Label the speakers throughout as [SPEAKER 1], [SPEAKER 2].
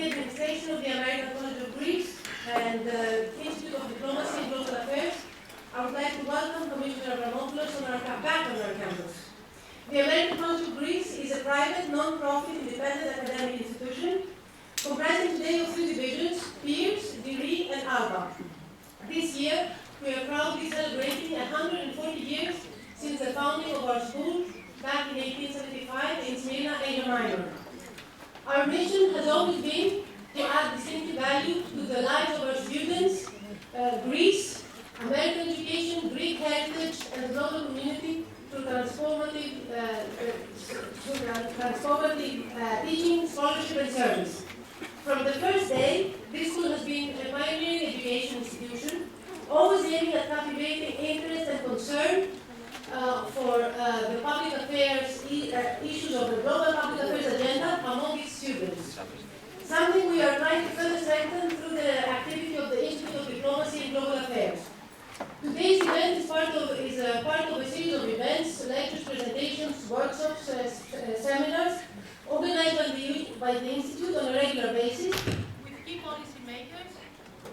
[SPEAKER 1] the administration of the American College of Greece and the Institute of Diplomacy and Global Affairs, I would like to welcome Commissioner Avramopoulos back on our campus. The American College of Greece is a private, non-profit, independent academic institution comprising today of three divisions: Peers, Deree, and Alba. This year, we are proudly celebrating 140 years since the founding of our school back in 1875 in Smyrna, Asia Minor. Our mission has always been to add distinctive value to the lives of our students, Greece, American education, Greek heritage, and the global community through transformative teaching, scholarship, and service. From the first day, this school has been a pioneering education institution, always aiming at captivating interest and concern for the public affairs issues of the global public affairs agenda among its students. Something we are trying to further strengthen through the activity of the Institute of Diplomacy and Global Affairs. Today's event is part of a series of events, lectures, presentations, workshops, seminars organized by the Institute on a regular basis with key policy makers,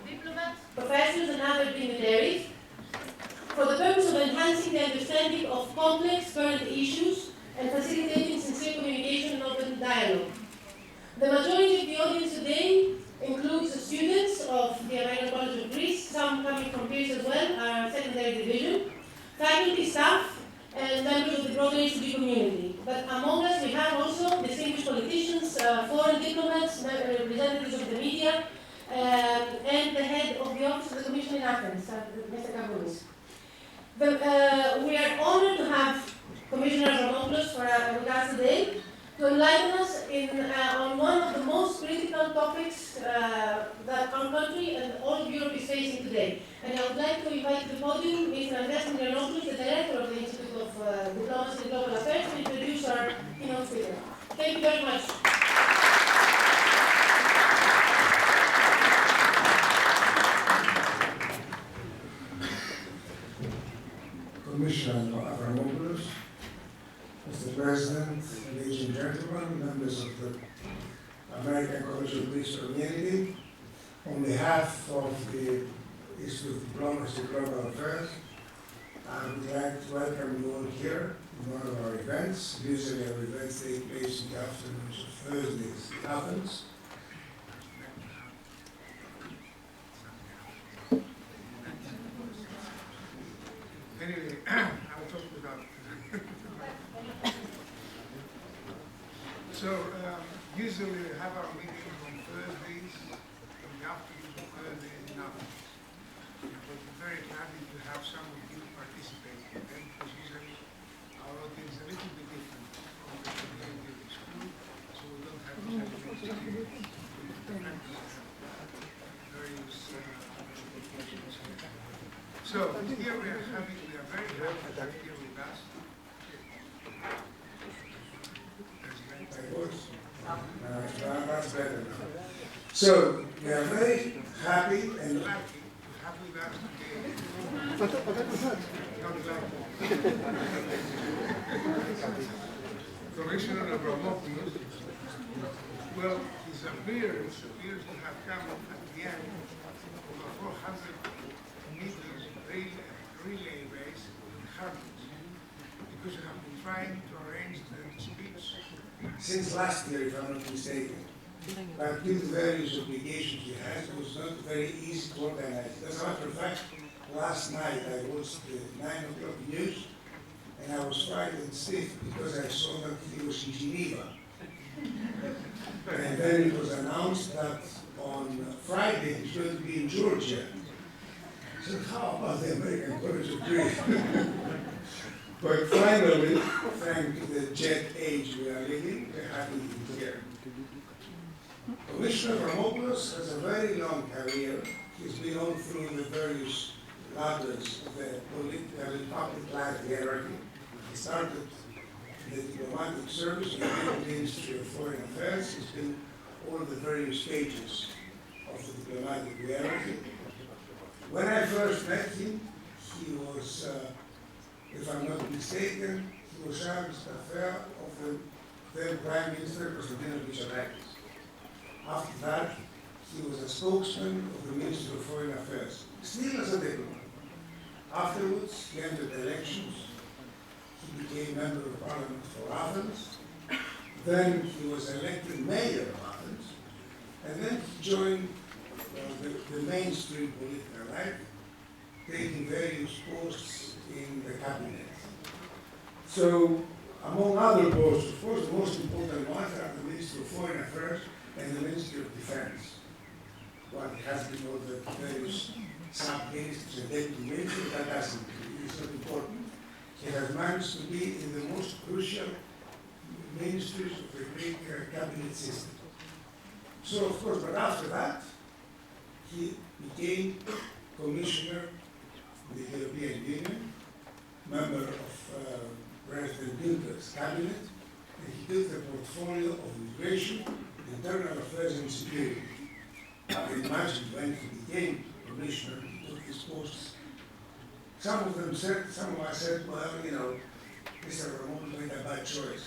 [SPEAKER 1] diplomats, professors, and other dignitaries, for the purpose of enhancing the understanding of complex current issues and facilitating sincere communication and open dialogue. The majority of the audience today includes the students of the American College of Greece, some coming from Peers as well, our secondary division, faculty, staff, and members of the broader institute community. But among us, we have also distinguished politicians, foreign diplomats, representatives of the media, and the head of the Office of the Commission in Athens, Mr. Kavoulis. We are honored to have Commissioner Avramopoulos with us today to enlighten us on one of the most critical topics that our country and all of Europe is facing today. And I would like to invite to the podium Mr. Avramopoulos, the Director of the Institute of Diplomacy and Global Affairs, to introduce our keynote speaker. Thank you very much.
[SPEAKER 2] Commissioner Avramopoulos, Mr. President, ladies and gentlemen, members of the American College of Greece community, on behalf of the Institute of Diplomacy and Global Affairs, I would like to welcome you all here in one of our events. Usually our events take place in the afternoons of Thursdays in Athens.
[SPEAKER 3] Anyway, I'll talk without. So, usually we have our meetings on Thursdays, in the afternoons of Thursdays in Athens. But we're very happy to have some of you participate in them, because usually our audience is a little bit different from the community of the school, so we don't have to have various applications here. So, here we are very happy to have here with us.
[SPEAKER 2] That's better now. So, we are very happy and
[SPEAKER 3] Lucky to have with us today. Not lucky. Commissioner Avramopoulos. Well, his appearance appears to have come at the end of a 400 meters relay race in Harvard, because you have been trying to arrange the speech
[SPEAKER 2] since last year, if I'm not mistaken. But due to various obligations we had, it was not very easy to organize. As a matter of fact, last night I watched the 9 o'clock news, and I was frightened stiff because I saw that he was in Geneva. And then it was announced that on Friday he's going to be in Georgia. So how about the American College of Greece? But finally, thanks to the jet age we are living, we're happy to be here. Commissioner Avramopoulos has a very long career. He's been on through the various ladders of the political and public life hierarchy. He started in the diplomatic service in the Ministry of Foreign Affairs. He's been all the various stages of the diplomatic hierarchy. When I first met him, he was, if I'm not mistaken, he was Charles d'Affaires of the then Prime Minister Constantinos Mitsotakis. After that, he was a spokesman of the Ministry of Foreign Affairs, still as a diplomat. Afterwards, he entered elections. He became member of parliament for Athens. Then he was elected mayor of Athens. And then he joined the mainstream political life, taking various posts in the cabinet. So, among other posts, of course, the most important ones are the Ministry of Foreign Affairs and the Ministry of Defense. One has been all the various sub-ministers and deputy ministers, that doesn't, it's not important. He has managed to be in the most crucial ministries of the Greek cabinet system. So, of course, but after that, he became commissioner in the European Union, member of President Dimitris' cabinet, and he built a portfolio of immigration, internal affairs, and security. I imagine when he became commissioner, he took his posts. Some of us said, well, you know, Mr. Avramopoulos made a bad choice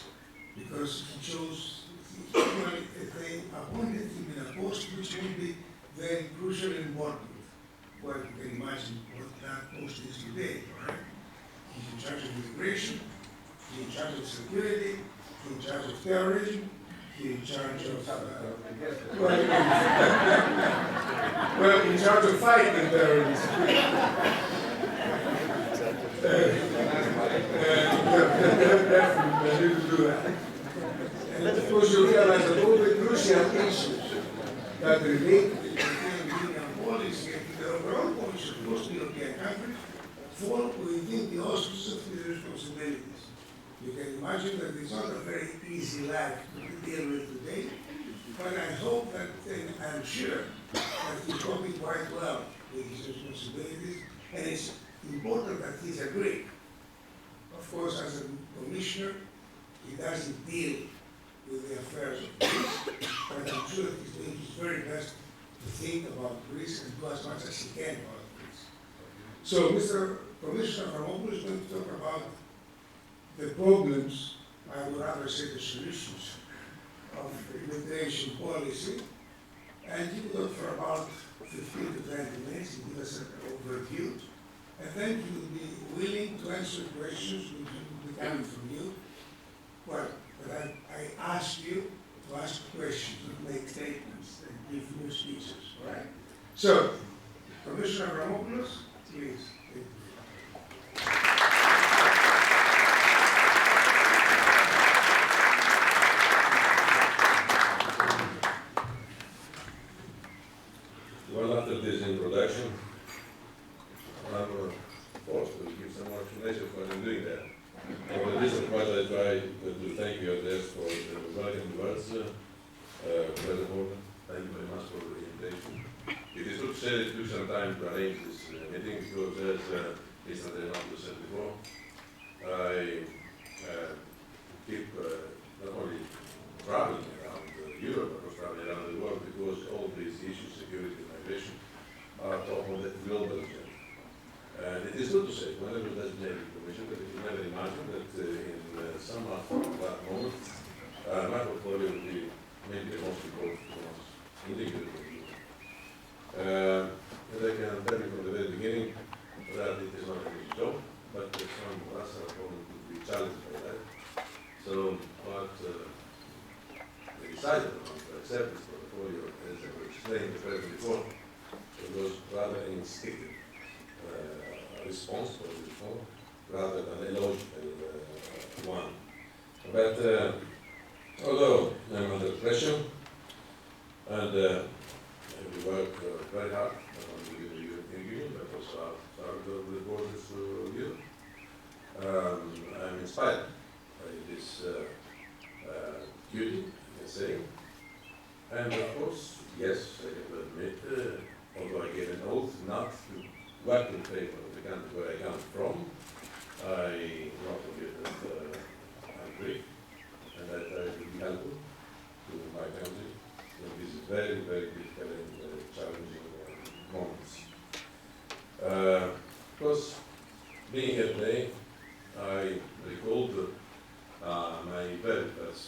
[SPEAKER 2] because he chose, if they appointed him in a post which would be very crucial and important. Well, you can imagine what that post is today, right? He's in charge of immigration, he's in charge of security, he's in charge of terrorism, he's in charge of, well, in charge of fighting terrorism. Definitely need to do that. And of course you realize that all the crucial issues that relate to the European Union policy and to the overall policy of most European countries fall within the auspices of his responsibilities. You can imagine that it's not a very easy life to deal with today, but I hope that, and I'm sure, that he's coping quite well with his responsibilities, and it's important that he's a Greek. Of course, as a commissioner, he doesn't deal with the affairs of Greece, but I'm sure he's doing his very best to think about Greece and do as much as he can about Greece. So, Mr. Commissioner Avramopoulos is going to talk about the problems, I would rather say the solutions, of immigration policy, and he will talk for about 15 to 20 minutes, he will give us an overview, and then he will be willing to answer questions which will be coming from you. Well, but I ask you to ask questions, not make statements, and give new speeches, all right? So, Commissioner Avramopoulos, please.
[SPEAKER 4] Well, after this introduction, I'm forced to give some more explanation of what I'm doing there. For the reason why I try to thank you address for the welcome words, President Morgan. Thank you very much for the invitation. It is good to say it took some time to arrange this meeting because, as Mr. Deree said before, I keep not only traveling around Europe, but also traveling around the world because all these issues, security and migration, are top of the global agenda. And it is good to say, whenever there's a commission, that you can never imagine that in some of that moment, my portfolio will be maybe the most important ones in the European Union. And I can tell you from the very beginning that it is not an easy job, but some of us are going to be challenged by that. So what we decided on to accept this portfolio, as I explained the President before, it was rather an instinctive response for this reform, rather than a logical one. But although I'm under pressure, and we work very hard, not only with the European Union, but also outside of the borders of Europe, I'm inspired by this duty, you can say. And of course, yes, I have to admit, although I gave an oath not to work in favor of the country where I come from, I not forget that I'm Greek and that I will be helpful to my country in these very, very difficult and challenging moments. Of course, being here today, I recalled my very first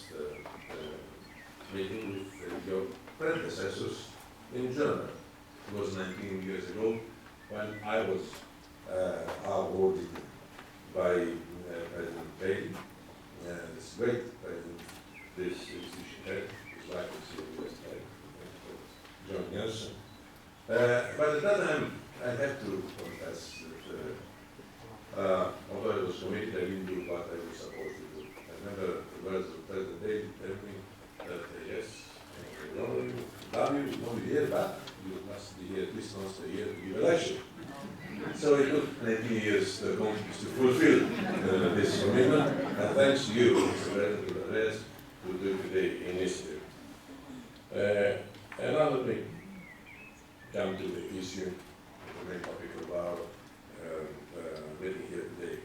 [SPEAKER 4] meeting with your predecessors in Germany. It was 19 years ago when I was awarded by President Deree, this great president, this institution head, his wife is here yesterday, joining us. But at that time, I have to confess that although I was committed, I didn't do what I was supposed to do. I remember the words of President Deree telling me that yes, we love you, we want to be here, but you must be here at least once a year to give election. So it took 19 years to fulfill this commitment, and thanks to you, Mr. President, to the rest, who do today in history. And now let me come to the issue, the main topic of our meeting here today.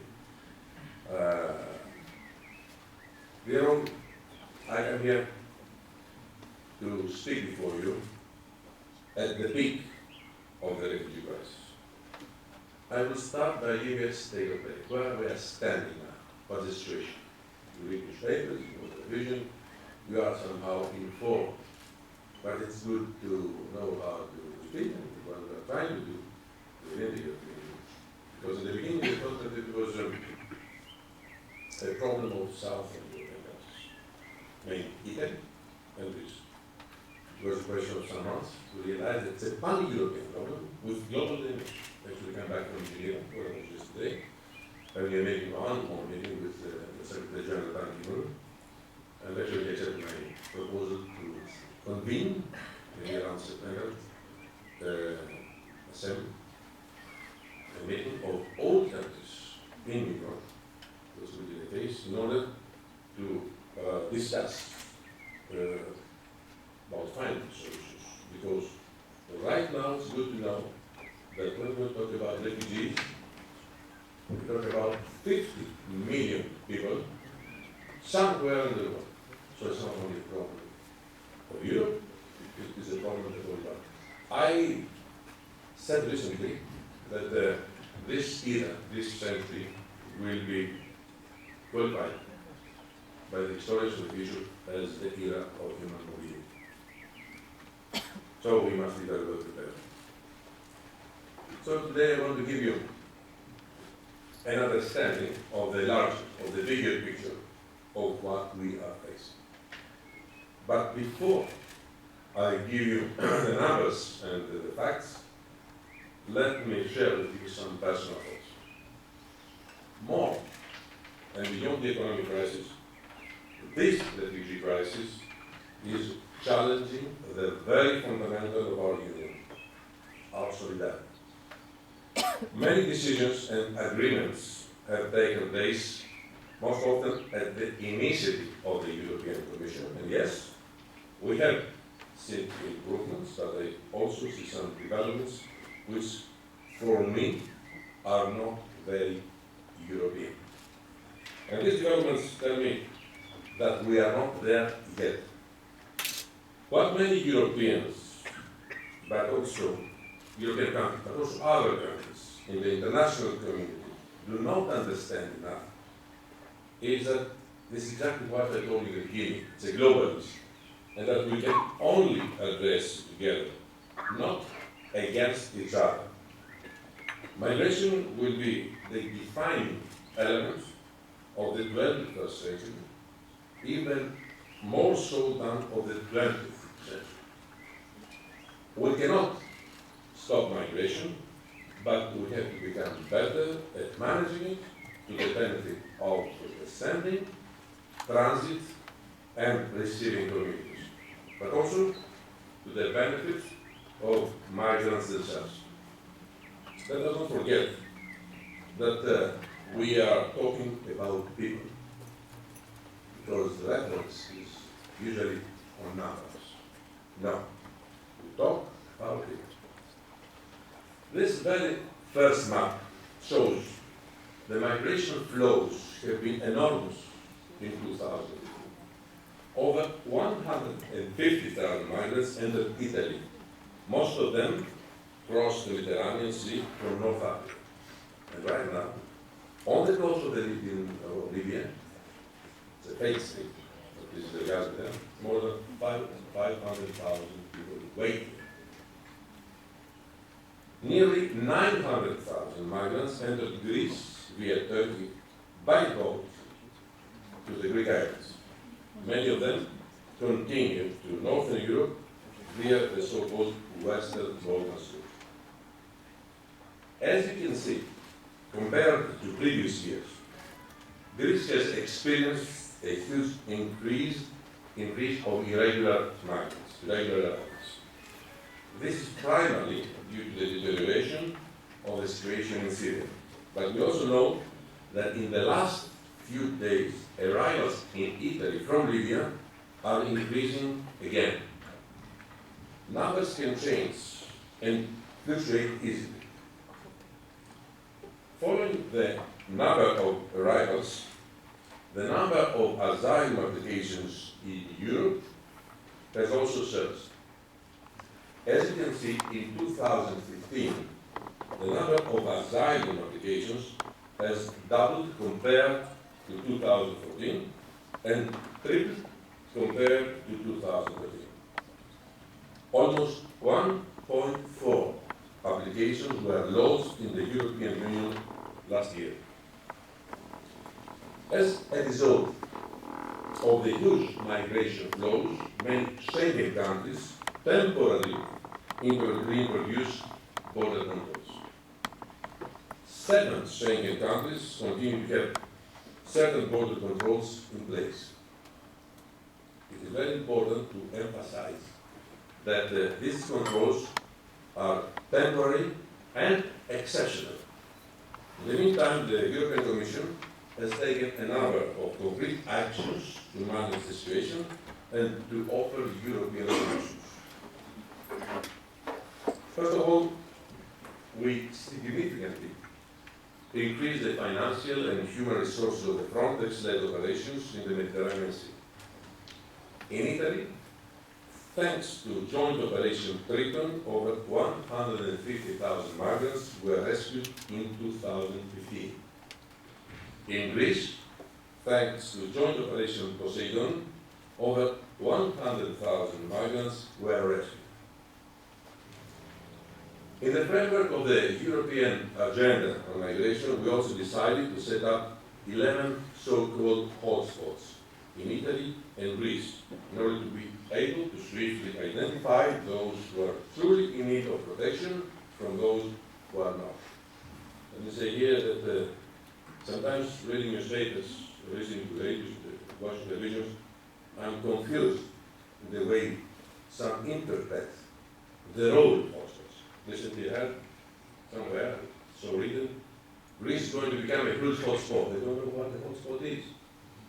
[SPEAKER 4] I am here to speak before you at the peak of the refugee crisis. I will start by giving a state of play, where we are standing now, what is the situation. You read newspapers, you know the television, you are somehow informed, but it's good to know how to speak and what we are trying to do within the European Union. Because in the beginning we thought that it was a problem of Southern European countries, mainly Italy and Greece. It was a question of some months to realize that it's a pan-European problem with global dimensions. Actually, come back from Geneva, where I was yesterday, and we are making one more meeting with the Secretary General Ban Ki-moon, and actually they accepted my proposal to convene around September a meeting of all countries in Europe, this will be the case, in order to discuss about finding solutions. Because right now it's good to know that when we talk about refugees, we talk about 50 million people somewhere in the world. So it's not only a problem for Europe, it is a problem for the world. I said recently that this era, this century, will be qualified by the historians of the future as the era of human mobility. So we must be very well prepared. So today I want to give you an understanding of the larger, of the bigger picture of what we are facing. But before I give you the numbers and the facts, let me share with you some personal thoughts. More and beyond the economic crisis, this refugee crisis is challenging the very fundamental of our union, our solidarity. Many decisions and agreements have taken place, most often at the initiative of the European Commission. And yes, we have seen improvements, but I also see some developments which, for me, are not very European. And these developments tell me that we are not there yet. What many Europeans, but also European countries, but also other countries in the international community do not understand enough is that this is exactly what I told you at the beginning. It's a global issue, and that we can only address together, not against each other. Migration will be the defining element of the 21st century, even more so than of the 20th century. We cannot stop migration, but we have to become better at managing it to the benefit of the sending, transit, and receiving communities, but also to the benefit of migrants themselves. Let us not forget that we are talking about people, because the reference is usually on numbers. No, we talk about people. This very first map shows the migration flows have been enormous in 2000. Over 150,000 migrants entered Italy. Most of them crossed the Mediterranean Sea from North Africa. And right now, on the coast of Libya, it's a fake state, but this is the gas there, more than 500,000 people waiting. Nearly 900,000 migrants entered Greece via Turkey by boat to the Greek islands. Many of them continued to Northern Europe via the so-called Western Balkans route. As you can see, compared to previous years, Greece has experienced a huge increase of irregular migrants, irregular arrivals. This is primarily due to the deterioration of the situation in Syria. But we also know that in the last few days, arrivals in Italy from Libya are increasing again. Numbers can change and fluctuate easily. Following the number of arrivals, the number of asylum applications in Europe has also surged. As you can see, in 2015, the number of asylum applications has doubled compared to 2014 and tripled compared to 2013. Almost 1.4 applications were lost in the European Union last year. As a result of the huge migration flows, many Schengen countries temporarily reintroduced border controls. 7 Schengen countries continue to have certain border controls in place. It is very important to emphasize that these controls are temporary and exceptional. In the meantime, the European Commission has taken a number of concrete actions to manage the situation and to offer European solutions. First of all, we significantly increased the financial and human resources of the Frontex-led operations in the Mediterranean Sea. In Italy, thanks to joint Operation Triton, over 150,000 migrants were rescued in 2015. In Greece, thanks to joint Operation Poseidon, over 100,000 migrants were rescued. In the framework of the European Agenda on Migration, we also decided to set up 11 so-called hotspots in Italy and Greece in order to be able to swiftly identify those who are truly in need of protection from those who are not. Let me say here that sometimes reading newspapers, listening to radio, watching television, I'm confused in the way some interpret the role of hotspots. Recently I heard somewhere, so written, Greece is going to become a huge hotspot. They don't know what the hotspot is.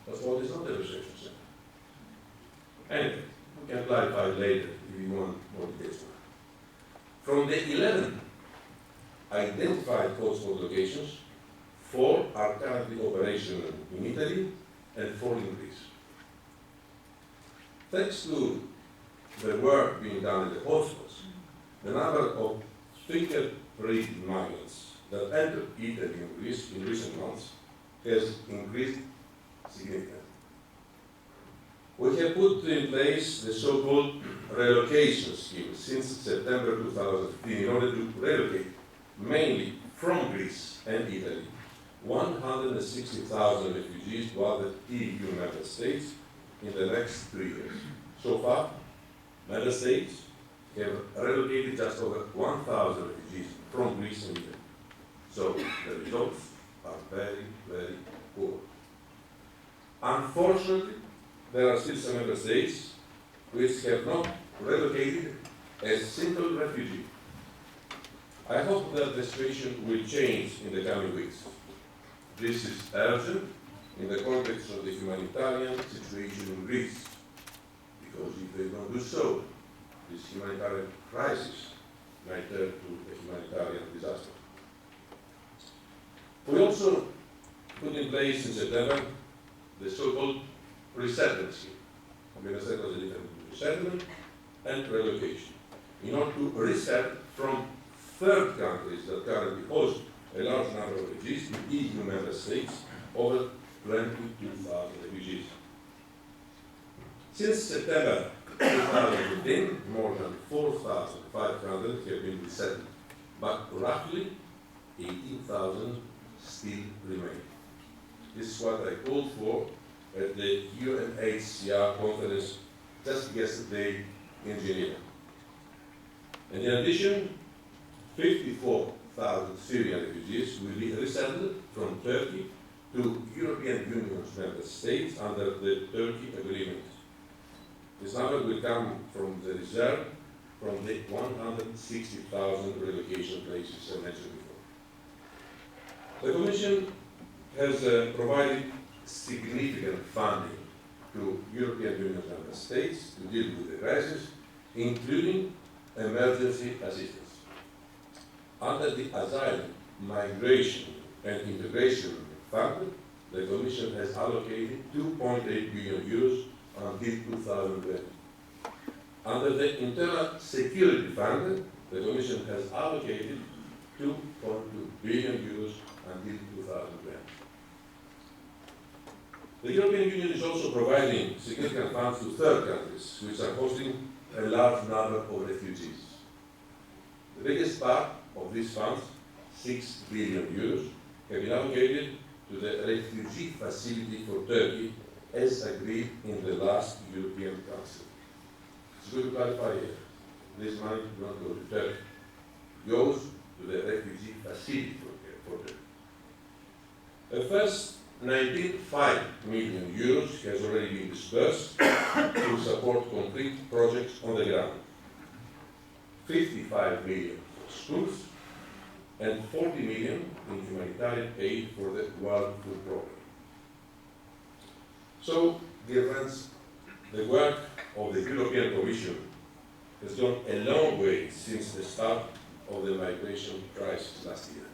[SPEAKER 4] Hotspot is not a reception center. Anyway, we can clarify later if you want more details. From the 11 identified hotspot locations, 4 are currently operational in Italy and 4 in Greece. Thanks to the work being done in the hotspots, the number of sticker-free migrants that entered Italy and Greece in recent months has increased significantly. We have put in place the so-called relocation scheme since September 2015 in order to relocate, mainly from Greece and Italy, 160,000 refugees to other EU member states in the next 3 years. So far, member states have relocated just over 1,000 refugees from Greece and Italy. So the results are very, very poor. Unfortunately, there are still some member states which have not relocated a single refugee. I hope that the situation will change in the coming weeks. This is urgent in the context of the humanitarian situation in Greece, because if they don't do so, this humanitarian crisis might turn to a humanitarian disaster. We also put in place in September the so-called resettlement scheme. We understand there's a difference between resettlement and relocation, in order to resettle from third countries that currently host a large number of refugees to EU member states, over 22,000 refugees. Since September 2015, more than 4,500 have been resettled, but roughly 18,000 still remain. This is what I called for at the UNHCR conference just yesterday in Geneva. And in addition, 54,000 Syrian refugees will be resettled from Turkey to European Union member states under the Turkey Agreement. This number will come from the reserve from the 160,000 relocation places I mentioned before. The Commission has provided significant funding to European Union member states to deal with the crisis, including emergency assistance. Under the Asylum, Migration and Integration Fund, the Commission has allocated 2.8 billion euros until 2020. Under the Internal Security Fund, the Commission has allocated 2.2 billion euros until 2020. The European Union is also providing significant funds to third countries, which are hosting a large number of refugees. The biggest part of these funds, 6 billion euros, have been allocated to the refugee facility for Turkey, as agreed in the last European Council. It's good to clarify here. This money does not go to Turkey. It goes to the refugee facility for Turkey. The first 95 million euros has already been disbursed to support concrete projects on the ground. 55 million for schools and 40 million in humanitarian aid for the World Food Programme. So, dear friends, the work of the European Commission has gone a long way since the start of the migration crisis last year.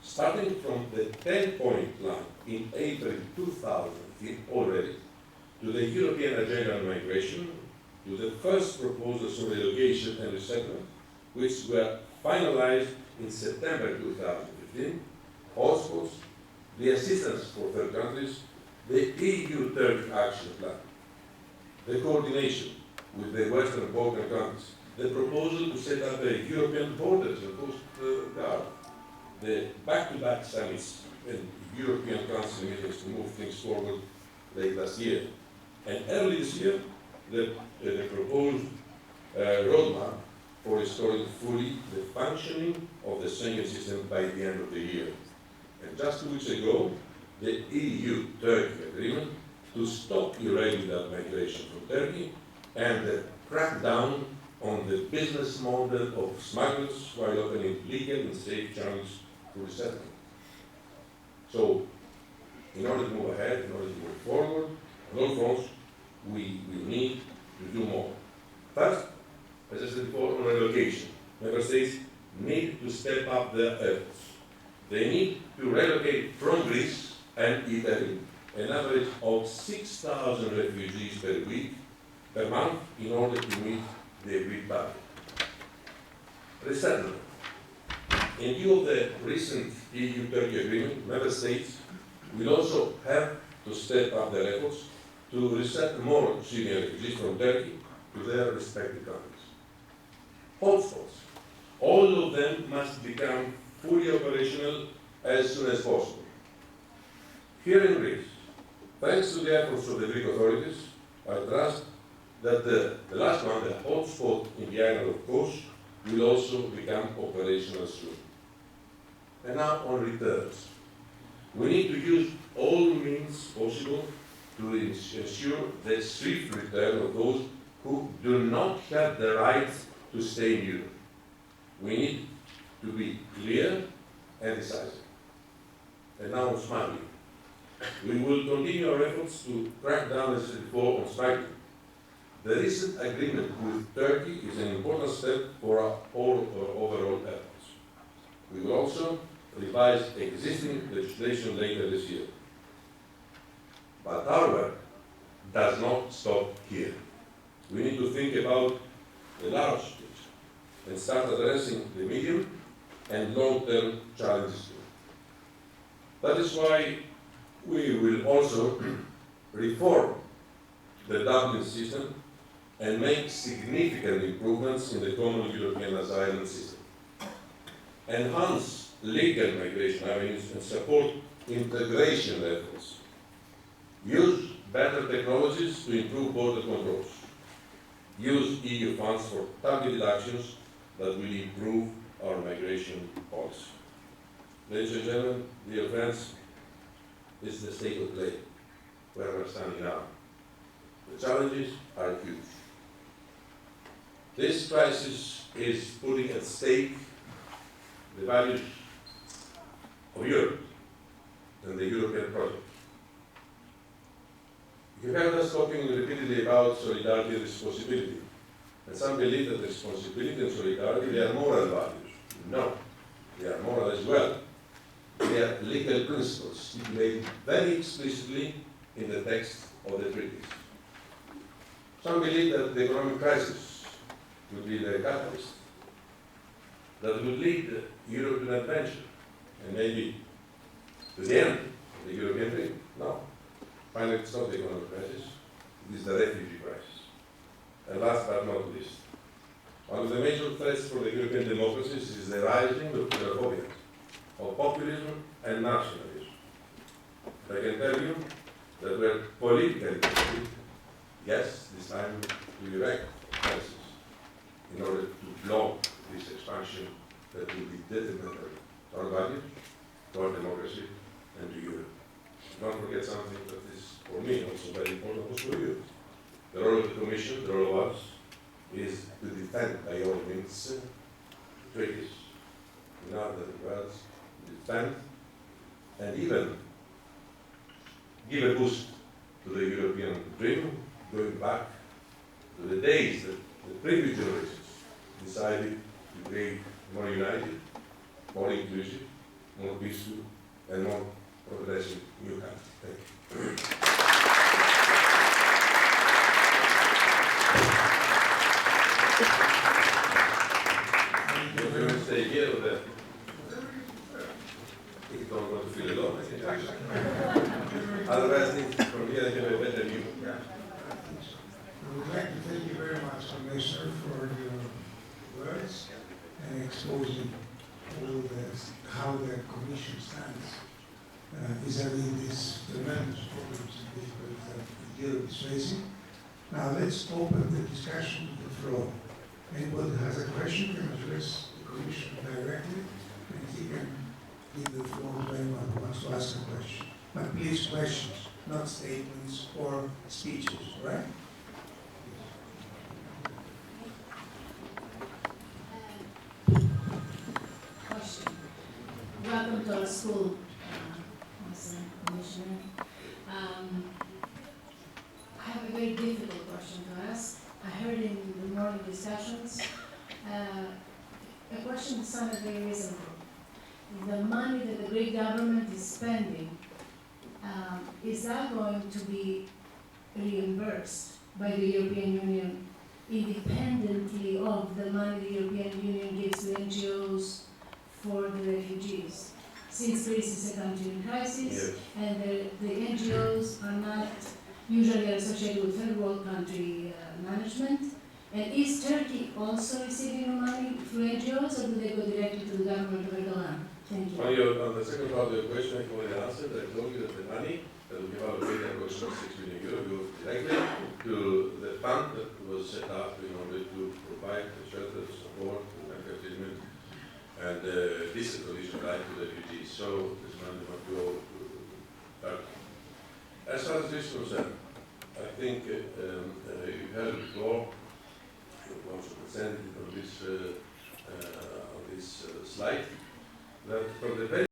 [SPEAKER 4] Starting from the 10-point plan in April 2015 already, to the European Agenda on Migration, to the first proposals on relocation and resettlement, which were finalized in September 2015, hotspots, the assistance for third countries, the EU-Turkey Action Plan, the coordination with the Western Balkan countries, the proposal to set up a European Borders and Coast Guard, the back-to-back summits and European Council meetings to move things forward late last year. And early this year, the proposed roadmap for restoring fully the functioning of the Schengen system by the end of the year. And just 2 weeks ago, the EU-Turkey agreement to stop irregular migration from Turkey and crack down on the business model of smugglers while opening legal and safe channels to resettlement. So, in order to move ahead, in order to move forward, on all fronts, we need to do more. First, as I said before, on relocation, member states need to step up their efforts. They need to relocate from Greece and Italy an average of 6,000 refugees per month in order to meet the agreed target. Resettlement. In view of the recent EU-Turkey agreement, member states will also have to step up their efforts to resettle more Syrian refugees from Turkey to their respective countries. Hotspots. All of them must become fully operational as soon as possible. Here in Greece, thanks to the efforts of the Greek authorities, I trust that the last one, the hotspot in the island of Kos, will also become operational soon. And now on returns. We need to use all means possible to ensure the swift return of those who do not have the right to stay in Europe. We need to be clear and decisive. And now on smuggling. We will continue our efforts to crack down, as I said before, on smuggling. The recent agreement with Turkey is an important step for our overall efforts. We will also revise existing legislation later this year. But our work does not stop here. We need to think about the large picture and start addressing the medium and long-term challenges too. That is why we will also reform the Dublin system and make significant improvements in the common European asylum system. Enhance legal migration avenues and support integration efforts. Use better technologies to improve border controls. Use EU funds for targeted actions that will improve our migration policy. Ladies and gentlemen, dear friends, this is the state of play where we're standing now. The challenges are huge. This crisis is putting at stake the values of Europe and the European project. You heard us talking repeatedly about solidarity and responsibility. And some believe that responsibility and solidarity, they are moral values. No, they are moral as well. They are legal principles stipulated very explicitly in the text of the treaties. Some believe that the economic crisis will be the catalyst that will lead Europe to an adventure and maybe to the end of the European dream. No. Finally, it's not the economic crisis, it is the refugee crisis. And last but not least, one of the major threats for the European democracies is the rising of xenophobia, of populism and nationalism. I can tell you that we're politically committed, yes, this time to erect fences in order to block this expansion that will be detrimental to our values, to our democracy, and to Europe. Don't forget something that is, for me, also very important, also for you. The role of the Commission, the role of us, is to defend by all means treaties. In other words, defend and even give a boost to the European dream, going back to the days that the previous generations decided to create more united, more inclusive, more peaceful, and more progressive new country. Thank you. You're going to stay here or there? If you don't want to feel alone, I can take it. Otherwise, from here I have a better view.
[SPEAKER 2] I would like to thank you very much, Commissioner, for your words and exposing all how the Commission stands vis-à-vis these tremendous problems and difficulties that Europe is facing. Now let's open the discussion to the floor. Anybody who has a question can address the Commission directly, and he can give the floor to anyone who wants to ask a question. But please, questions, not statements or speeches, right?
[SPEAKER 5] Question. Welcome to our school, Mr. Commissioner. I have a very difficult question to ask. I heard in the morning discussions a question that sounded very reasonable. The money that the Greek government is spending, is that going to be reimbursed by the European Union independently of the money the European Union gives to NGOs for the refugees? Since Greece is a country in crisis,
[SPEAKER 4] Yes.
[SPEAKER 5] and the NGOs are not usually associated with third world country management, and is Turkey also receiving money through NGOs, or do they go directly to the government of Erdogan? Thank you.
[SPEAKER 4] On the second part of your question, I've already answered. I told you that the money that we have allocated, approximately 6 million euros, goes directly to the fund that was set up in order to provide shelter, support, medical treatment, and decent condition life to the refugees. So this money must go to Turkey. As far as this is concerned, I think you heard before, you also presented on this slide, that from the very